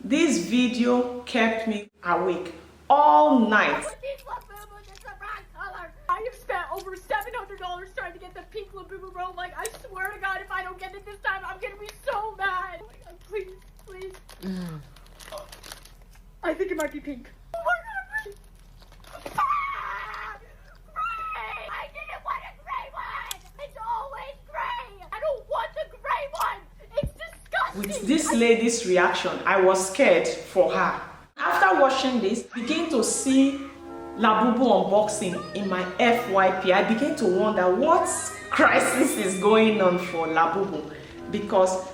This video kept me awake all night. These LABUBUs, it's the wrong color. I have spent over $700 trying to get the pink LABUBU roll. Like, I swear to God, if I don't get it this time, I'm gonna be so mad. Please, please. I think it might be pink. Oh my God, gray! I didn't want a gray one! It's always gray! I don't want the gray one! It's disgusting! With this lady's reaction, I was scared for her. After watching this, I began to see LABUBU unboxing in my FYP. I began to wonder what crisis is going on for LABUBU, because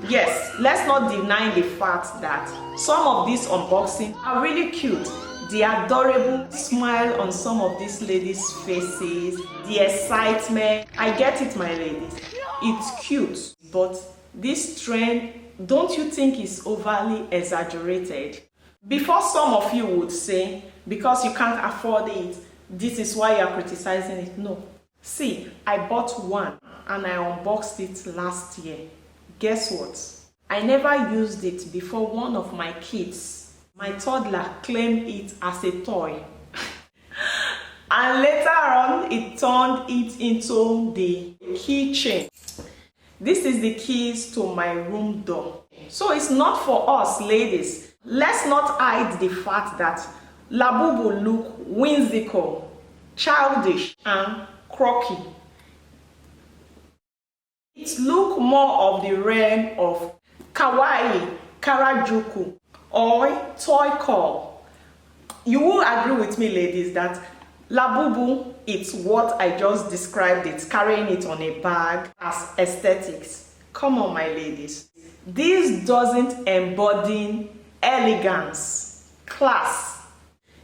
yes, let's not deny the fact that some of these unboxings are really cute. The adorable smile on some of these ladies' faces, the excitement. I get it, my ladies. It's cute, but this trend, don't you think is overly exaggerated? Before some of you would say, because you can't afford it, this is why you're criticizing it. No. See, I bought one and I unboxed it last year. Guess what? I never used it before one of my kids, my toddler, claimed it as a toy. And later on, it turned it into the keychain. This is the keys to my room door. So it's not for us, ladies. Let's not hide the fact that LABUBU look whimsical, childish, and crocky. It look more of the realm of kawaii, karajuku, or toy call. You will agree with me, ladies, that LABUBU, it's what I just described it, carrying it on a bag as aesthetics. Come on, my ladies. This doesn't embody elegance, class.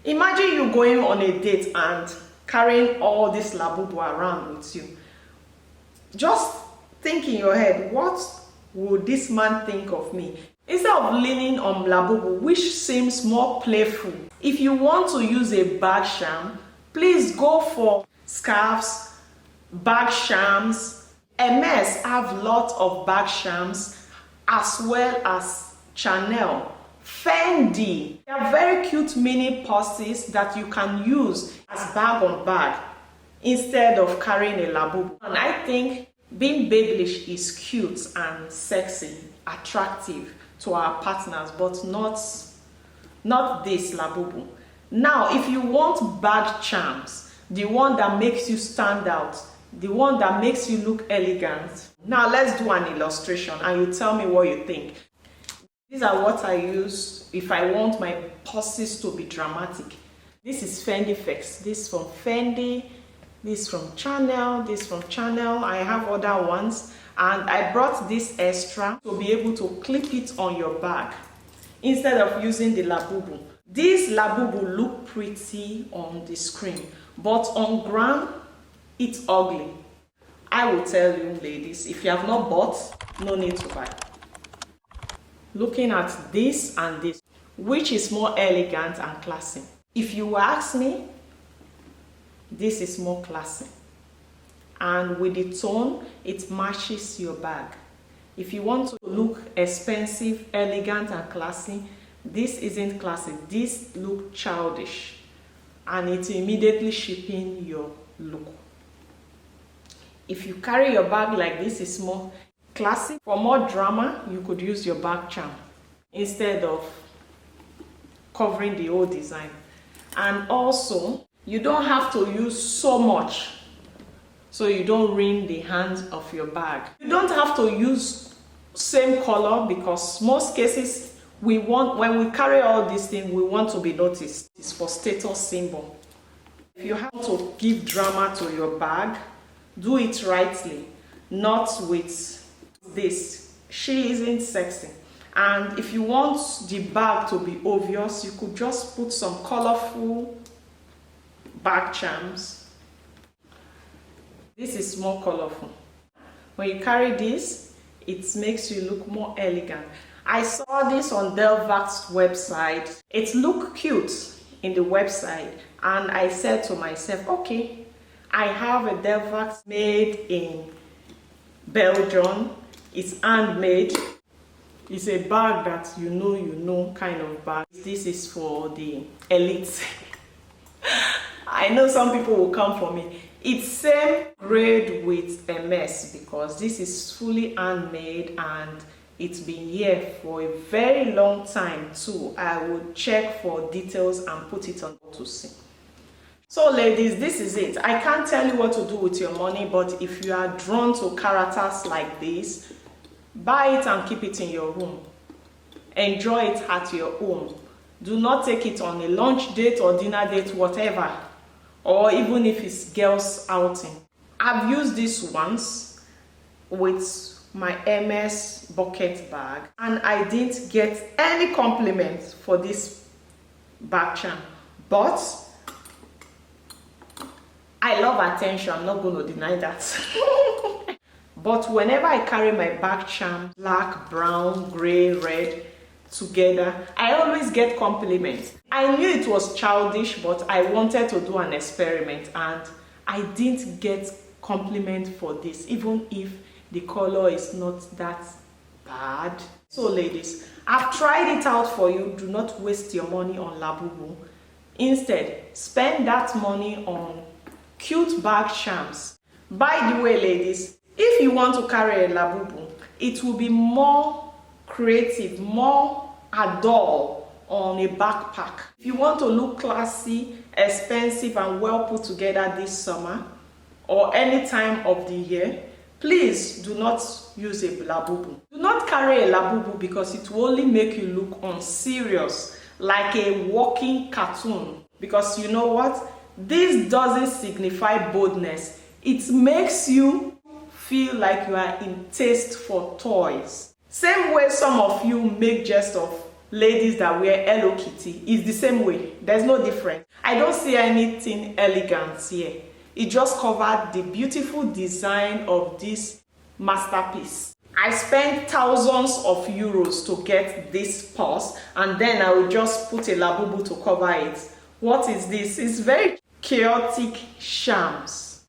Imagine you going on a date and carrying all this LABUBU around with you. Just think in your head, what would this man think of me? Instead of leaning on LABUBU, which seems more playful, if you want to use a bag charm, please go for scarves, bag charms. Hermès have lots of bag charms, as well as Chanel, Fendi. They are very cute mini purses that you can use as bag on bag instead of carrying a LABUBU. And I think being babyish is cute and sexy, attractive to our partners, but not this LABUBU. Now, if you want bag charms, the one that makes you stand out, the one that makes you look elegant. Now let's do an illustration and you tell me what you think. These are what I use if I want my purses to be dramatic. This is Fendi Fix. This from Fendi. This from Chanel. This from Chanel. I have other ones. And I brought this extra to be able to clip it on your bag instead of using the LABUBU. This LABUBU look pretty on the screen, but on ground, it's ugly. I will tell you, ladies, if you have not bought, no need to buy. Looking at this and this, which is more elegant and classy? If you ask me, this is more classy. And with the tone, it matches your bag. If you want to look expensive, elegant, and classy, this isn't classy. This looks childish. And it's immediately shaping your look. If you carry your bag like this, it's more classy. For more drama, you could use your bag charm instead of covering the whole design. And also, you don't have to use so much so you don't ruin the hands of your bag. You don't have to use same color, because most cases when we carry all these things, we want to be noticed. It's for status symbol. If you have to give drama to your bag, do it rightly, not with this. She isn't sexy. And if you want the bag to be obvious, you could just put some colorful bag charms. This is more colorful. When you carry this, it makes you look more elegant. I saw this on Delvaux's website. It looked cute in the website, and I said to myself, okay, I have a Delvaux made in Belgium. It's handmade. It's a bag that you know kind of bag. This is for the elite. I know some people will come for me. It's same grade with Hermès because this is fully handmade and it's been here for a very long time too. I will check for details and put it on to see. So ladies, this is it. I can't tell you what to do with your money, but if you are drawn to characters like this, buy it and keep it in your room. Enjoy it at your home. Do not take it on a lunch date or dinner date, whatever, or even if it's girls outing. I've used this once with my Hermès bucket bag and I didn't get any compliments for this bag charm, but I love attention. I'm not going to deny that. But whenever I carry my bag charm, black, brown, gray, red together, I always get compliments. I knew it was childish, but I wanted to do an experiment and I didn't get compliment for this, even if the color is not that bad. So ladies, I've tried it out for you. Do not waste your money on LABUBU. Instead, spend that money on cute bag charms. By the way, ladies, if you want to carry a LABUBU, it will be more creative, more adult on a backpack. If you want to look classy, expensive and well put together this summer or any time of the year, please do not use a LABUBU. Do not carry a LABUBU because it will only make you look unserious, like a walking cartoon. Because you know what? This doesn't signify boldness. It makes you feel like you are in taste for toys. Same way some of you make jest of ladies that wear Hello Kitty. It's the same way. There's no difference. I don't see anything elegant here. It just covered the beautiful design of this masterpiece. I spent thousands of euros to get this purse and then I will just put a LABUBU to cover it. What is this? It's very chaotic charms.